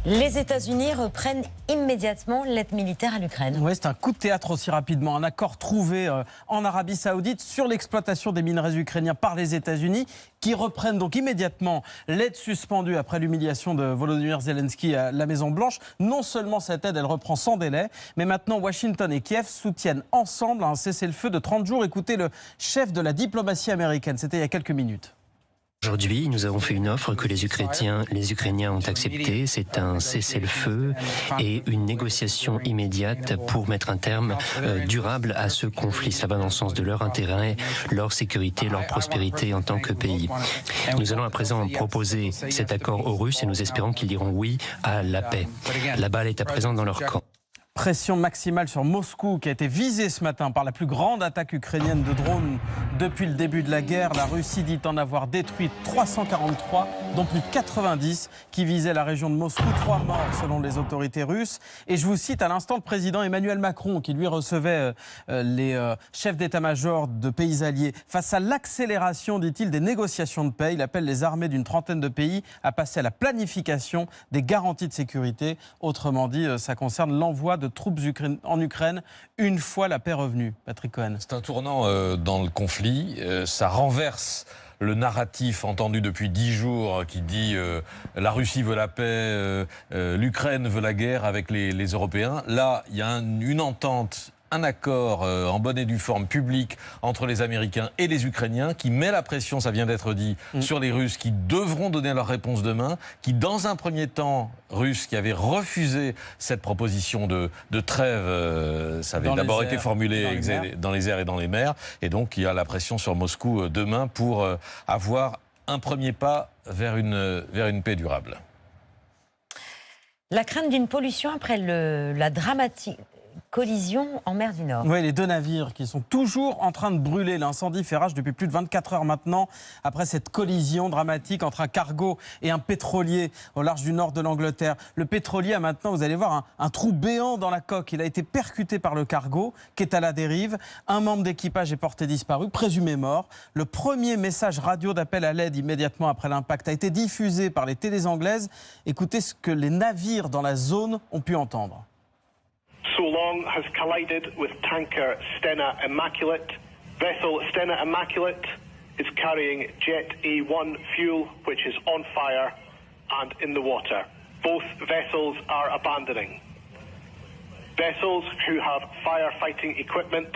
Les États-Unis reprennent immédiatement l'aide militaire à l'Ukraine. Oui, c'est un coup de théâtre aussi rapidement. Un accord trouvé en Arabie Saoudite sur l'exploitation des minerais ukrainiens par les États-Unis, qui reprennent donc immédiatement l'aide suspendue après l'humiliation de Volodymyr Zelensky à la Maison-Blanche. Non seulement cette aide, elle reprend sans délai, mais maintenant Washington et Kiev soutiennent ensemble un cessez-le-feu de 30 jours. Écoutez le chef de la diplomatie américaine, c'était il y a quelques minutes. Aujourd'hui, nous avons fait une offre que les Ukrainiens ont acceptée. C'est un cessez-le-feu et une négociation immédiate pour mettre un terme durable à ce conflit. Ça va dans le sens de leur intérêt, leur sécurité, leur prospérité en tant que pays. Nous allons à présent proposer cet accord aux Russes et nous espérons qu'ils diront oui à la paix. La balle est à présent dans leur camp. Pression maximale sur Moscou qui a été visée ce matin par la plus grande attaque ukrainienne de drones depuis le début de la guerre. La Russie dit en avoir détruit 343, dont plus de 90 qui visaient la région de Moscou. 3 morts selon les autorités russes. Et je vous cite à l'instant le président Emmanuel Macron qui lui recevait les chefs d'état-major de pays alliés. Face à l'accélération, dit-il, des négociations de paix, il appelle les armées d'une trentaine de pays à passer à la planification des garanties de sécurité. Autrement dit, ça concerne l'envoi de troupes en Ukraine une fois la paix revenue. Patrick Cohen. C'est un tournant dans le conflit. Ça renverse le narratif entendu depuis 10 jours qui dit la Russie veut la paix, l'Ukraine veut la guerre avec les Européens. Là, il y a une entente, un accord en bonne et due forme public entre les Américains et les Ukrainiens qui met la pression, ça vient d'être dit, sur les Russes qui devront donner leur réponse demain, qui dans un premier temps, Russes qui avaient refusé cette proposition de trêve, ça avait d'abord été formulé dans les airs et dans les mers, et donc il y a la pression sur Moscou demain pour avoir un premier pas vers une paix durable. La crainte d'une pollution après la dramatique collision en mer du Nord. Oui, les 2 navires qui sont toujours en train de brûler. L'incendie fait rage depuis plus de 24 heures maintenant, après cette collision dramatique entre un cargo et un pétrolier au large du nord de l'Angleterre. Le pétrolier a maintenant, vous allez voir, un trou béant dans la coque. Il a été percuté par le cargo qui est à la dérive. Un membre d'équipage est porté disparu, présumé mort. Le premier message radio d'appel à l'aide immédiatement après l'impact a été diffusé par les télés anglaises. Écoutez ce que les navires dans la zone ont pu entendre. So Long has collided with tanker Stena Immaculate. Vessel Stena Immaculate is carrying Jet A1 fuel, which is on fire and in the water. Both vessels are abandoning. Vessels who have firefighting equipment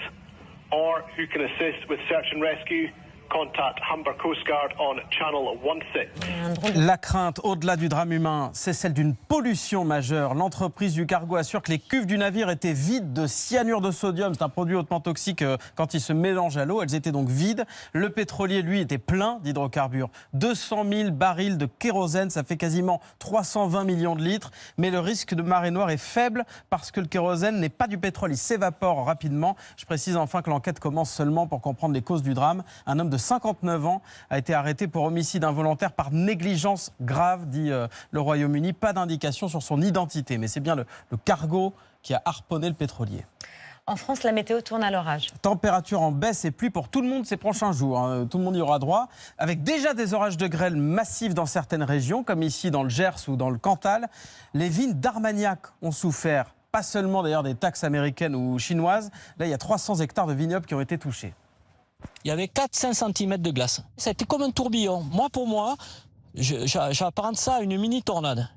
or who can assist with search and rescue, contact Humber Coast Guard on Channel 16. La crainte, au-delà du drame humain, c'est celle d'une pollution majeure. L'entreprise du cargo assure que les cuves du navire étaient vides de cyanure de sodium. C'est un produit hautement toxique quand il se mélange à l'eau. Elles étaient donc vides. Le pétrolier, lui, était plein d'hydrocarbures. 200 000 barils de kérosène, ça fait quasiment 320 millions de litres. Mais le risque de marée noire est faible parce que le kérosène n'est pas du pétrole. Il s'évapore rapidement. Je précise enfin que l'enquête commence seulement pour comprendre les causes du drame. Un homme de 59 ans a été arrêté pour homicide involontaire par négligence grave, dit le Royaume-Uni. Pas d'indication sur son identité, mais c'est bien le cargo qui a harponné le pétrolier. En France, la météo tourne à l'orage. Température en baisse et pluie pour tout le monde ces prochains jours. Tout le monde y aura droit, avec déjà des orages de grêle massifs dans certaines régions, comme ici dans le Gers ou dans le Cantal. Les vignes d'Armagnac ont souffert, pas seulement d'ailleurs des taxes américaines ou chinoises. Là, il y a 300 hectares de vignobles qui ont été touchés. Il y avait 4-5 cm de glace. C'était comme un tourbillon. Pour moi, j'apparente ça à une mini-tornade.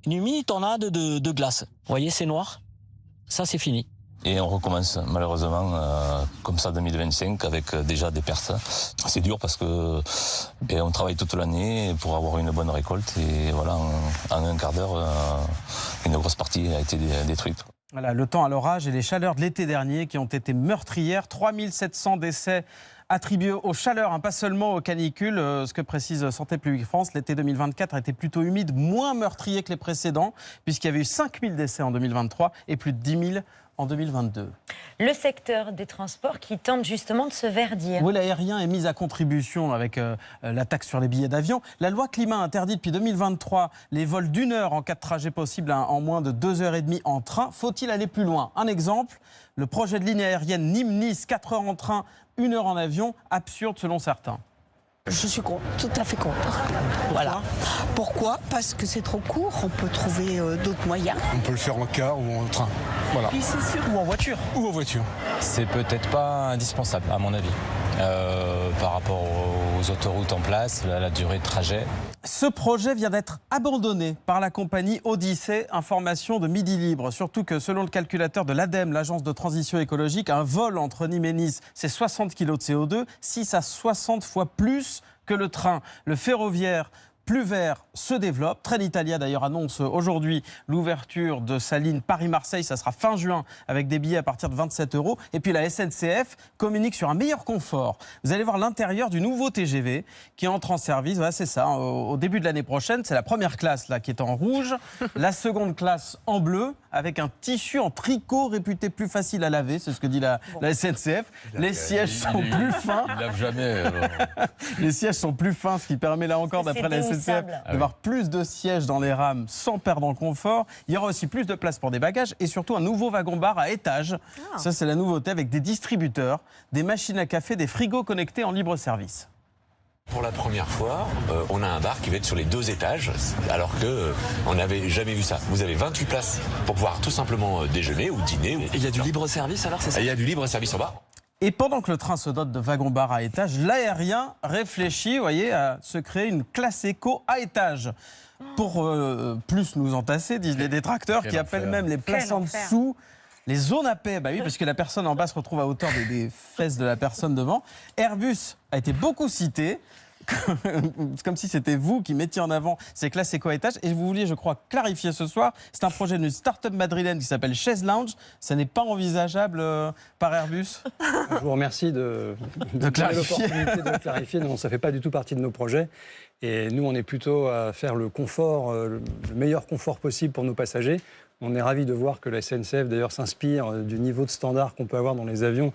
Une mini-tornade de glace. Vous voyez, c'est noir. Ça, c'est fini. Et on recommence malheureusement comme ça 2025 avec déjà des pertes. C'est dur parce que on travaille toute l'année pour avoir une bonne récolte. Et voilà, en un quart d'heure, une grosse partie a été détruite. Voilà, le temps à l'orage et les chaleurs de l'été dernier qui ont été meurtrières. 3700 décès attribués aux chaleurs, pas seulement aux canicules. Ce que précise Santé publique France, l'été 2024 a été plutôt humide, moins meurtrier que les précédents, puisqu'il y avait eu 5000 décès en 2023 et plus de 10 000 en 2022. Le secteur des transports qui tente justement de se verdir. Oui, l'aérien est mis à contribution avec la taxe sur les billets d'avion. La loi climat interdit depuis 2023 les vols d'1 heure en cas de trajet possible en moins de 2h30 en train. Faut-il aller plus loin? Un exemple, le projet de ligne aérienne Nîmes-Nice, 4 heures en train, 1 heure en avion, absurde selon certains. Je suis tout à fait contre. Voilà. Pourquoi ? Parce que c'est trop court, on peut trouver d'autres moyens. On peut le faire en car ou en train. Voilà. Puis c'est sûr. Ou en voiture. Ou en voiture. C'est peut-être pas indispensable, à mon avis, par rapport aux autoroutes en place, la durée de trajet. Ce projet vient d'être abandonné par la compagnie Odyssée, information de Midi Libre. Surtout que selon le calculateur de l'ADEME, l'agence de transition écologique, un vol entre Nîmes et Nice, c'est 60 kg de CO2, 6 à 60 fois plus que le train. Le ferroviaire plus vert se développe. Trenitalia d'ailleurs annonce aujourd'hui l'ouverture de sa ligne Paris-Marseille. Ça sera fin juin avec des billets à partir de 27 €. Et puis la SNCF communique sur un meilleur confort. Vous allez voir l'intérieur du nouveau TGV qui entre en service. Voilà, c'est ça, au début de l'année prochaine. C'est la première classe là qui est en rouge, la seconde classe en bleu avec un tissu en tricot réputé plus facile à laver. C'est ce que dit la SNCF. Les sièges sont plus fins. Il lave jamais. Alors. Les sièges sont plus fins, ce qui permet là encore, d'après la SNCF, d'avoir plus de sièges dans les rames sans perdre en confort. Il y aura aussi plus de place pour des bagages et surtout un nouveau wagon-bar à étage. Ça, c'est la nouveauté avec des distributeurs, des machines à café, des frigos connectés en libre service. Pour la première fois, on a un bar qui va être sur les 2 étages, alors qu'on n'avait jamais vu ça. Vous avez 28 places pour pouvoir tout simplement déjeuner ou dîner. Et il y a du libre service alors, c'est ça ? Il y a du libre service en bas. Et pendant que le train se dote de wagons-bars à étage, l'aérien réfléchit, vous voyez, à se créer une classe éco à étage. Pour plus nous entasser, disent les détracteurs, qui appellent même les places en dessous les zones à paix. Bah oui, parce que la personne en bas se retrouve à hauteur des fesses de la personne devant. Airbus a été beaucoup cité. C'est comme si c'était vous qui mettiez en avant ces classes éco-étages. Et vous vouliez, je crois, clarifier ce soir. C'est un projet d'une start-up madrilène qui s'appelle Chaise Lounge. Ça n'est pas envisageable par Airbus. Je vous remercie de clarifier. L'opportunité de clarifier. Non, ça ne fait pas du tout partie de nos projets. Et nous, on est plutôt à faire le confort, le meilleur confort possible pour nos passagers. On est ravis de voir que la SNCF, d'ailleurs, s'inspire du niveau de standard qu'on peut avoir dans les avions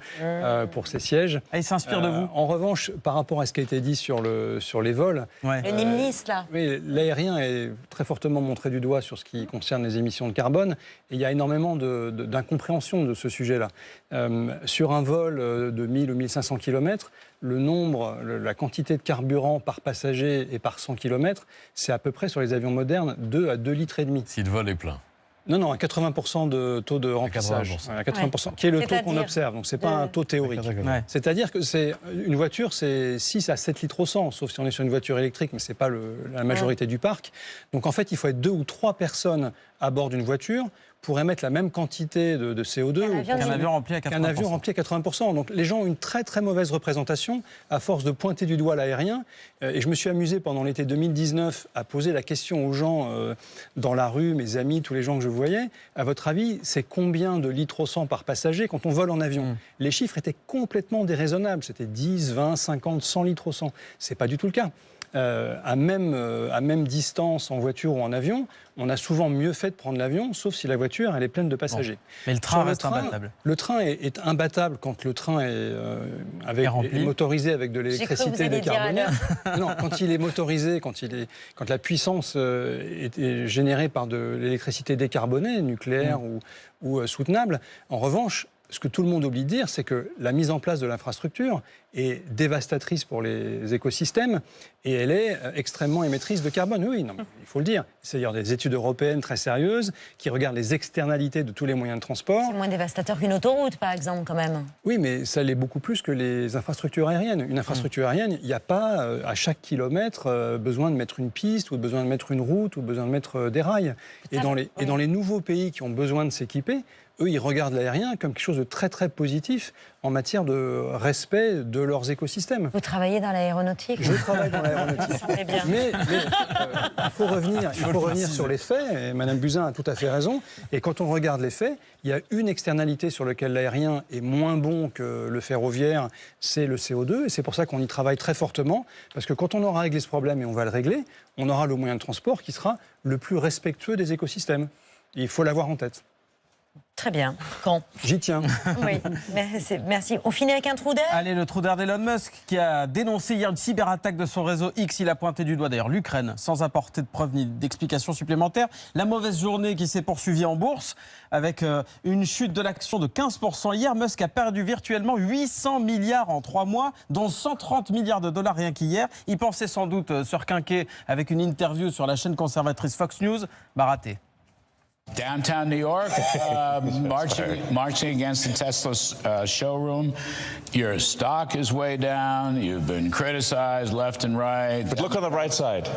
pour ces sièges. Ah, il s'inspire de vous. En revanche, par rapport à ce qui a été dit sur les vols... Le Nîmes-Nice, là. Oui, l'aérien est très fortement montré du doigt sur ce qui concerne les émissions de carbone. Et il y a énormément d'incompréhension de ce sujet-là. Sur un vol de 1000 ou 1500 km, la quantité de carburant par passager et par 100 km, c'est à peu près sur les avions modernes 2 à 2,5 litres. Si le vol est plein. Non, à 80% de taux de remplissage. À 80%, qui est le taux qu'on observe. Donc, ce n'est pas un taux théorique. C'est-à-dire que une voiture, c'est 6 à 7 litres au 100, sauf si on est sur une voiture électrique, mais ce n'est pas la majorité du parc. Donc, en fait, il faut être 2 ou 3 personnes à bord d'une voiture pour émettre la même quantité de CO2 qu'un avion rempli à 80%. Donc les gens ont une très très mauvaise représentation à force de pointer du doigt l'aérien. Et je me suis amusé pendant l'été 2019 à poser la question aux gens dans la rue, mes amis, tous les gens que je voyais. À votre avis, c'est combien de litres au 100 par passager quand on vole en avion ? Les chiffres étaient complètement déraisonnables. C'était 10, 20, 50, 100 litres au 100. Ce n'est pas du tout le cas. À même distance en voiture ou en avion, on a souvent mieux fait de prendre l'avion, sauf si la voiture elle est pleine de passagers. Bon. Mais le train reste imbattable. Le train est imbattable quand le train est motorisé avec de l'électricité décarbonée. Non, quand il est motorisé, quand la puissance est générée par de l'électricité décarbonée, nucléaire ou soutenable. En revanche, ce que tout le monde oublie de dire, c'est que la mise en place de l'infrastructure est dévastatrice pour les écosystèmes et elle est extrêmement émettrice de carbone. Oui, non, il faut le dire. C'est d'ailleurs des études européennes très sérieuses qui regardent les externalités de tous les moyens de transport. C'est moins dévastateur qu'une autoroute, par exemple, quand même. Oui, mais ça l'est beaucoup plus que les infrastructures aériennes. Une infrastructure aérienne, il n'y a pas à chaque kilomètre besoin de mettre une piste ou besoin de mettre une route ou besoin de mettre des rails. Et dans les nouveaux pays qui ont besoin de s'équiper, eux, ils regardent l'aérien comme quelque chose de très, très positif en matière de respect de leurs écosystèmes. Vous travaillez dans l'aéronautique ? Je travaille dans l'aéronautique. Mais il faut revenir sur les faits, et Mme Buzyn a tout à fait raison. Et quand on regarde les faits, il y a une externalité sur laquelle l'aérien est moins bon que le ferroviaire, c'est le CO2. Et c'est pour ça qu'on y travaille très fortement, parce que quand on aura réglé ce problème, et on va le régler, on aura le moyen de transport qui sera le plus respectueux des écosystèmes. Et il faut l'avoir en tête. Très bien. Quand? J'y tiens. Oui, merci. On finit avec un trou d'air? Allez, le trou d'air d'Elon Musk qui a dénoncé hier une cyberattaque de son réseau X. Il a pointé du doigt d'ailleurs l'Ukraine sans apporter de preuves ni d'explications supplémentaires. La mauvaise journée qui s'est poursuivie en bourse avec une chute de l'action de 15% hier. Musk a perdu virtuellement 800 milliards en 3 mois, dont 130 milliards de dollars rien qu'hier. Il pensait sans doute se requinquer avec une interview sur la chaîne conservatrice Fox News. Raté. Downtown New York, marching against the Tesla showroom. Your stock is way down. You've been criticized left and right. But look on the bright side.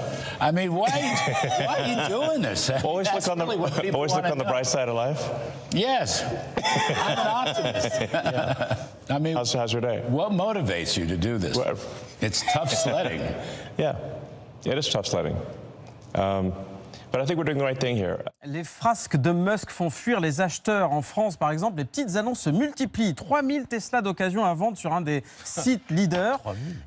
I mean, why are you doing this? Always look on the bright side of life. Yes, I'm an optimist. Yeah. I mean, how's your day? What motivates you to do this? Well, it's tough sledding. Yeah, it is tough sledding. But I think we're doing the right thing here. Les frasques de Musk font fuir les acheteurs. En France, par exemple, les petites annonces se multiplient. 3000 Tesla d'occasion à vendre sur un des sites leaders.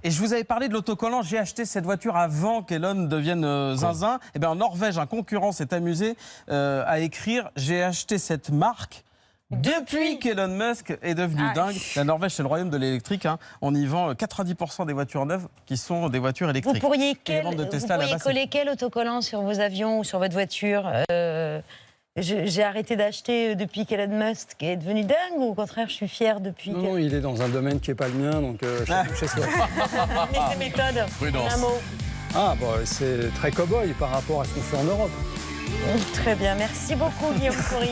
Et je vous avais parlé de l'autocollant. J'ai acheté cette voiture avant qu'Elon devienne zinzin. Et bien en Norvège, un concurrent s'est amusé à écrire « J'ai acheté cette marque ». Depuis qu'Elon Musk est devenu dingue, la Norvège, c'est le royaume de l'électrique. Hein. On y vend 90% des voitures neuves qui sont des voitures électriques. Vous pourriez coller quel autocollant sur vos avions ou sur votre voiture? J'ai arrêté d'acheter depuis qu'Elon Musk est devenu dingue, ou au contraire, je suis fière depuis... Non, il est dans un domaine qui n'est pas le mien, donc chez soi. Mais c'est méthode. Prudence. Un mot. Ah, bah, c'est très cow-boy par rapport à ce qu'on fait en Europe. Très bien, merci beaucoup Guillaume Faury.